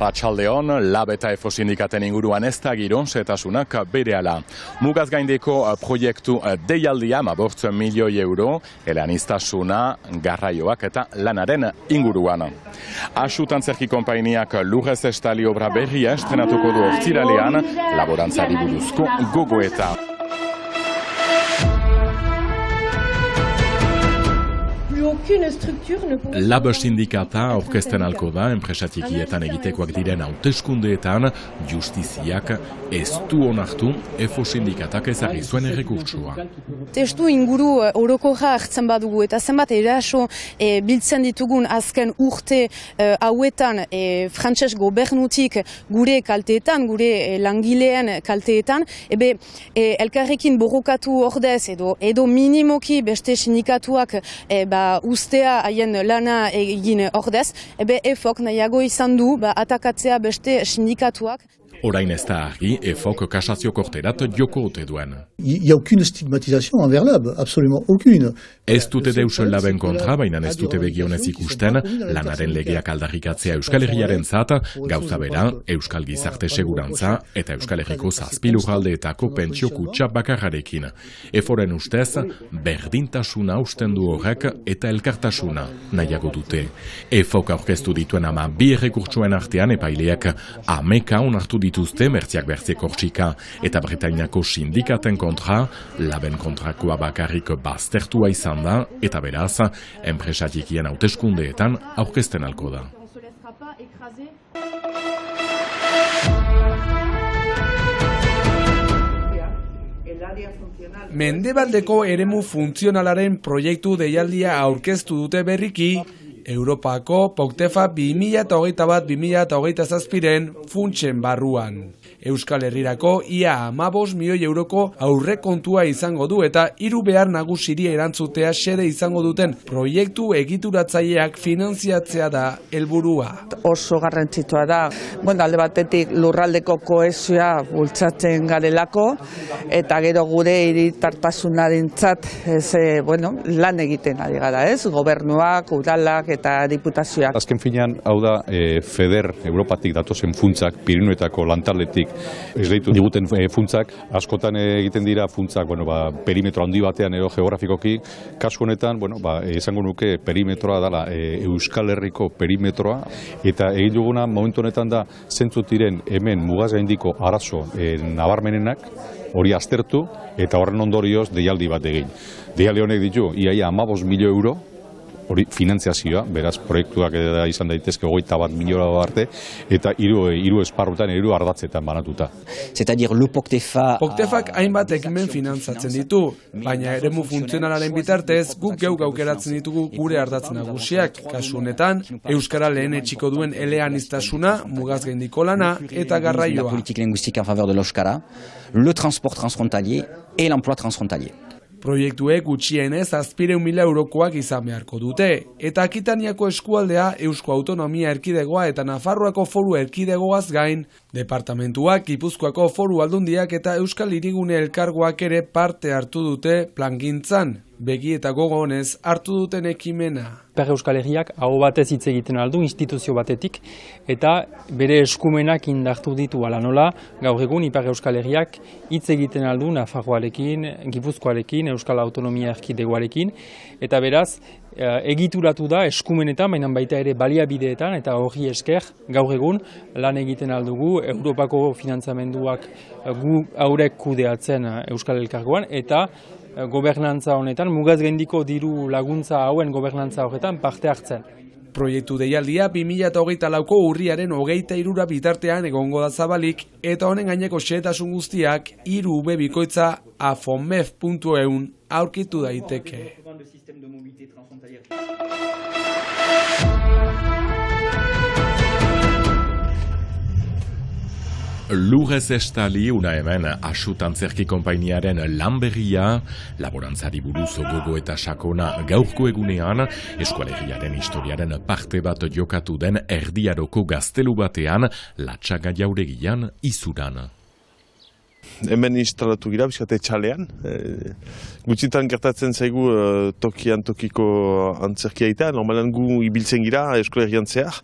Arratsaldeon, Lab eta EFO sindikaten inguruan ez da giro setasunak berehala. Mugaz gaindeko proiektu deialdia 5 milioi euro, eleaniztasuna, garraioak eta lanaren inguruan. Asu-Tantzerki konpainiak lurrez estali obra berria estrenatuko du ostiralean, laborantzari buruzko gogoeta. Lab sindikata aurkezten alko da enpresatikietan egitekoak diren hauteskundeetan justiziak ez du onartu EFO sindikatak ezarri zuen errekurtsoa. Testu inguru orokorra hartzen badugu eta zenbat eraso biltzen ditugun azken urte hauetan frantses gobernutik gure kalteetan, gure langileen kalteetan, elkarrekin borrokatu ordez edo minimoki beste sindikatuak ustea haien lana egin ordez, EFOk nahiago izan du atakatzea beste sindikatuak. Orain ez da argi, EFOk kasazio korterat joko ote duen. Il n'y a aucune stigmatisation envers Lab, absolument aucune. Ez dute deusen Laben kontra, baina ez dute begionez ikusten, lanaren legeak aldarrikatzea Euskal Herriaren zat, gauza bera, Euskal Gizarte Segurantza eta Euskal Herriko zazpilujaldeetako pentsio kutxa bakarrarekin. EFOren ustez, berdintasuna usten du horrek eta elkartasuna nahiago dute. EFOk aurkeztu dituen 2 errekurtsoen artean epaileak 10 onartu dituzte Mertziak Bertze Kortsika eta Bretainiako sindikaten kontra, Laben kontrakoa bakarrik baztertua izan da eta beraz, enpresatikien hauteskundeetan aurkezten alko da. Mendebaldeko eremu funtzionalaren proiektu deialdia aurkeztu dute berriki, Europako POCTEFA 2021-2027 funtsen barruan. Euskal Herrirako ia 15 milioi euroko aurrekontua izango du eta 3 behar nagusiri erantzutea xede izango duten proiektu egituratzaileak finantziatzea da helburua. Oso garrantzitsua da, alde batetik lurraldeko kohesioa bultzatzen garelako eta gero gure hiritartasunarentzat lan egiten ari gara, gobernuak, udalak eta diputazioak. Azken finean, hau da, FEDER, Europatik datozen funtzak, Pirinuetako lantaldetik esleitu diguten funtzak, askotan egiten dira funtzak, perimetro handi batean edo geografikoki, kasu honetan, esango nuke perimetroa dela Euskal Herriko perimetroa, eta egin duguna momentu honetan da, zentzut diren hemen mugaz gaindiko arazo nabarmenenak, hori aztertu, eta horren ondorioz deialdi bat egin. Deialdi honek ditu, iaia 15 milioi euro, hori finantziazioa, beraz proiektuak izan daitezke 21 milioi arte, eta 3 esparrutan, 3 ardatzetan banatuta. POCTEFak hainbat ekimen finantzatzen ditu, baina eremu funtzionalaren bitartez guk geuk aukeratzen ditugu gure ardatz nagusiak, kasu honetan, Euskara lehen etxiko duen eleaniztasuna, mugaz gaindiko lana eta garraioa. Le transport transfrontalier et l'emploi transfrontalier. Proiektuek gutxienez 700.000 eurokoak izan beharko dute, eta Akitaniako eskualdea Eusko Autonomia Erkidegoa eta Nafarroako Foru Erkidegoaz gain, departamentuak, Gipuzkoako Foru Aldundiak eta Euskal Hirigune Elkargoak ere parte hartu dute plangintzan, begi eta gogo honez hartu duten ekimena. Ipar Euskal Herriak aho batez hitz egiten aldu instituzio batetik eta bere eskumenak indartu ditu ala nola, gaur egun Ipar Euskal Herriak hitz egiten aldu Nafarroarekin, Gipuzkoarekin, Euskal Autonomia Erkidegoarekin, eta beraz egituratu da eskumenetan, baina baita ere baliabideetan, eta horri esker gaur egun lan egiten aldugu Europako finantzamenduak gu haurek kudeatzen Euskal Elkargoan, eta gobernantza honetan, mugaz gaindiko diru laguntza hauen gobernantza horretan parte hartzen. Proiektu deialdia 2024ko urriaren 23 bitartean egongo da zabalik, eta honen gaineko xehetasun guztiak 3 bikoitza afomef.eun aurkitu daiteke. Lurrez estali una hemen Asu-Tantzerki konpainiaren lan berria, laborantzari buruz gogo eta sakona gaurko egunean, eskualerriaren historiaren parte bat jokatu den Erdiaroko gaztelu batean, Latxaga jauregian Izuran. hemen instalatu gira, bizkate txalean. Gutxitan gertatzen zaigu tokian tokiko antzerkia eta normalan gu ibiltzen gira Euskal Herrian zehar.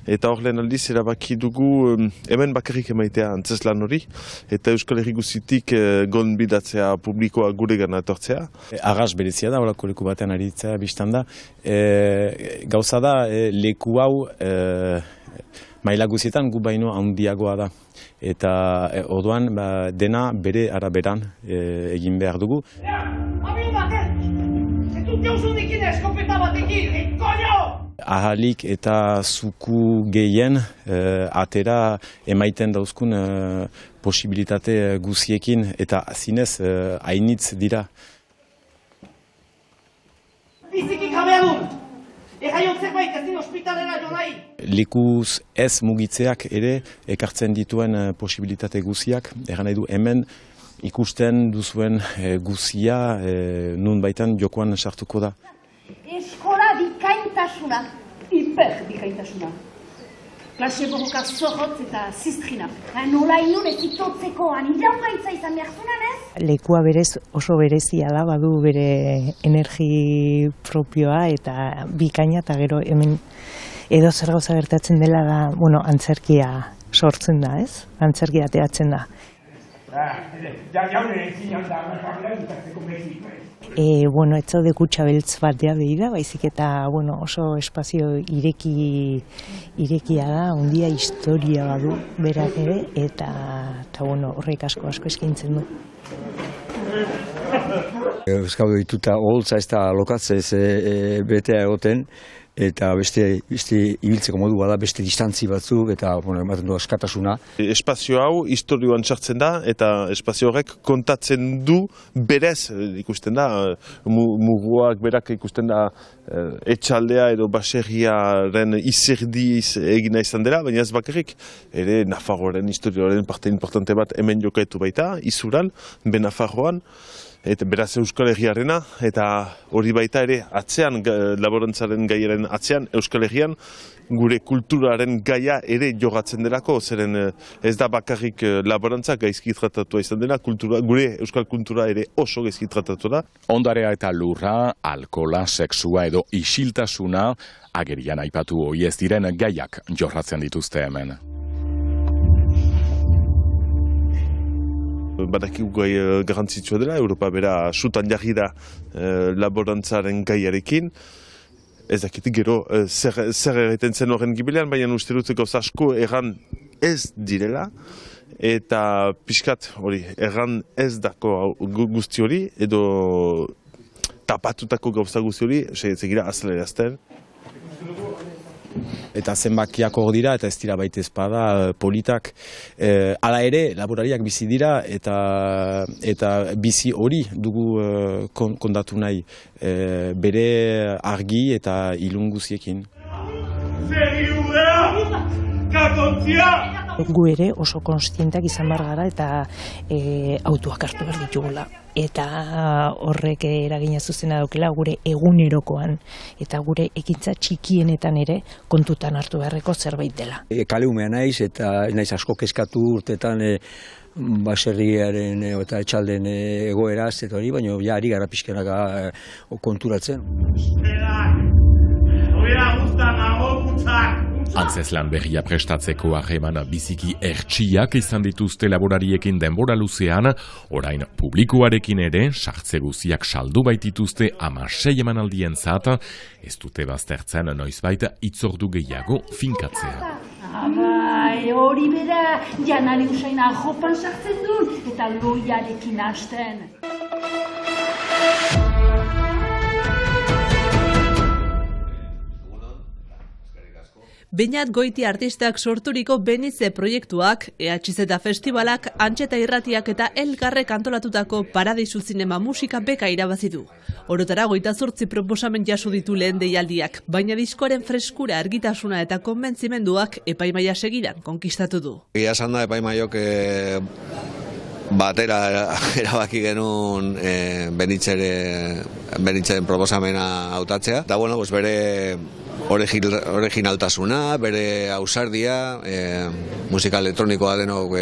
Eta hor lehen aldiz erabaki dugu hemen bakarrik emaitea antzeslan hori. Eta Euskal Herri guzitik gonbidatzea publikoa gure gana etortzea. Arras berezia da, horako leku batean aritzea biztan da. Gauza da, leku hau maila guzietan gu baino handiagoa da. Eta orduan dena bere araberan egin behar dugu. Ahalik eta zuku gehien atera emaiten dauzkun posibilitate guziekin eta zinez hainitz dira. Lekuz ez mugitzeak ere ekartzen dituen posibilitate guziak, egan nahi du hemen ikusten duzuen guzia nun baitan jokoan sartuko da. Eskola bikaintasuna, hiper bikaintasuna. Klase borroka zorrotz eta ziztrina. Nola inun ez itotzeko anirau gaitza izan behar zunan ez? Lekua berez oso berezia da, badu bere energi propioa eta bikaina eta gero hemen edo zer gauza gertatzen dela da, antzerkia sortzen da, ez? Antzerkia ateatzen da. Ez zaude kutsa beltz batea behira, baizik eta oso espazio irekia da, ondia historia badu berak ere, eta horrek asko eskaintzen du. Euskal dituta holtza ez da lokatzez betea egoten, eta beste ibiltzeko modu bada, beste distantzi batzuk, eta ematen du askatasuna. Espazio hau historioan sartzen da, eta espazio horrek kontatzen du berez ikusten da, muguak berak ikusten da etxaldea edo baserriaren izerdiz egina izan dela, baina ez bakarrik, ere Nafarroaren historioaren parte importante bat hemen jokaitu baita, Izuran, Benafarroan, eta beraz Euskal Herriarena, eta hori baita ere atzean, laborantzaren gaiaren atzean, Euskal Herrian, gure kulturaren gaia ere jogatzen delako, zeren ez da bakarrik laborantza gaizki tratatua izan dela, gure euskal kultura ere oso gaizki tratatua da. Ondarea eta lurra, alkola, sexua edo isiltasuna, agerian aipatu hoi ez diren gaiak jorratzen dituzte hemen. Badakigu gai garrantzitsua dela, Europa bera sutan jarri da laborantzaren gaiarekin. Ez dakit gero zer egiten zen horren gibilean, baina uste dut gauza asko erran ez direla, eta pixkat hori erran ez dako guzti hori, edo tapatutako gauza guzti hori, segitzea azalerazten. Eta zenbakiak hor dira, eta ez dira baita ezpada politak. Hala ere, laborariak bizi dira, eta bizi hori dugu kondatu nahi, bere argi eta ilun guziekin. Gu ere oso konstientak izan behar gara eta autoak hartu behar ditugula. Eta horrek eragina zuzena daukela gure egunerokoan eta gure ekintza txikienetan ere kontutan hartu beharreko zerbait dela. Kaleumea naiz eta naiz asko kezkatu urtetan baserriaren eta etxalden egoeraz eta hori, baina ari gara pixkenaka konturatzen. Antzeslan berria prestatzeko harremana biziki hertsiak izan dituzte laborariekin denbora luzean, orain publikoarekin ere, sartze guziak saldu baitituzte 16 emanaldientzat, ez dute baztertzen noizbait itzordu gehiago finkatzea. Hori bera, janari usain arropan sartzen duen, eta loiarekin hasten. Beñat Goiti artistak sorturiko Benize proiektuak, EHZ festivalak, Antxeta irratiak eta elkarrek antolatutako Paradisu Zinema musika beka irabazi du. Orotara 28 proposamen jaso ditu lehen deialdiak, baina diskoaren freskura, argitasuna eta konbentzimenduak epaimaia segidan konkistatu du. Egia esan da epaimaiok batera erabaki genuen Benitzeren proposamena hautatzea. Eta bere originaltasuna, bere ausardia, musika elektronikoa denok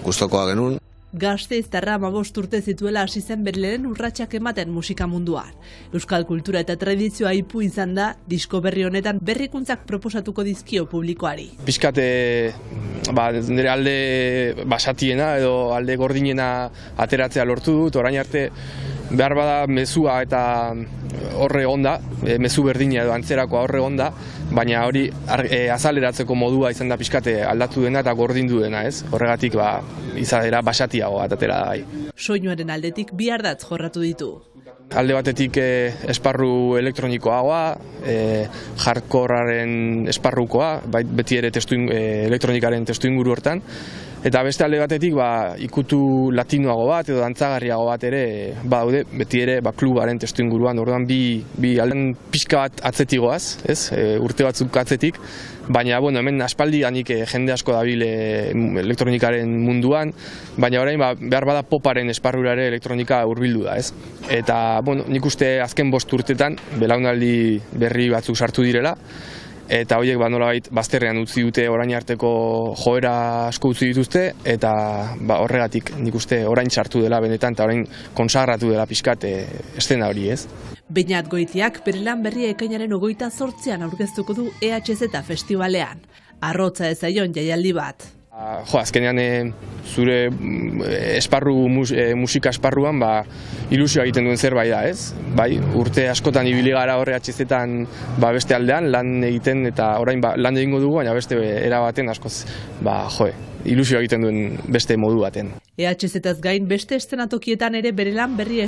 gustokoa genuen. Gasteiztarra 15 urte zituela hasi zen bere lehen urratsak ematen musika munduan. Euskal kultura eta tradizioa ipu izan da, disko berri honetan berrikuntzak proposatuko dizkio publikoari. Pizkate nire alde basatiena edo alde gordinena ateratzea lortu dut, orain arte behar bada mezua eta horre onda, mezu berdina edo antzerakoa horre onda, baina hori azaleratzeko modua izan da pixkate aldatu dena eta gordindu dena, ez? Horregatik izadera basatiago atatera da bai. Soinuaren aldetik bi ardatz jorratu ditu. Alde batetik esparru elektronikoagoa, hardcorearen esparrukoa, beti ere elektronikaren testu inguru hortan, eta beste alde batetik ikutu latinoago bat edo dantzagarriago bat ere badaude, beti ere klubaren testu inguruan, orduan bi alden pixka bat atzetigoaz, urte batzuk atzetik, baina hemen aspaldianik jende asko dabil elektronikaren munduan, baina orain behar bada poparen esparrurare elektronika hurbildu da, ez? Eta nik uste azken 5 urtetan belaunaldi berri batzuk sartu direla, eta horiek nolabait bazterrean utzi dute orain arteko joera asko utzi dituzte, eta horregatik nik uste orain sartu dela benetan, eta orain konsagratu dela pixkat estena hori, ez? Beñat Goitiak bere lan berria ekainaren 28an aurkeztuko du EHZ Festivalean. Arrotza ez zaion jaialdi bat. Azkenean zure musika esparruan ilusioa egiten duen zerbait da, ez? Urte askotan ibili gara horre HZ-etan beste aldean lan egiten, eta orain lan egingo dugu, baina beste era baten askoz ilusioa egiten duen beste modu baten. EHZ-ez gain beste eszenatokietan ere bere lan berria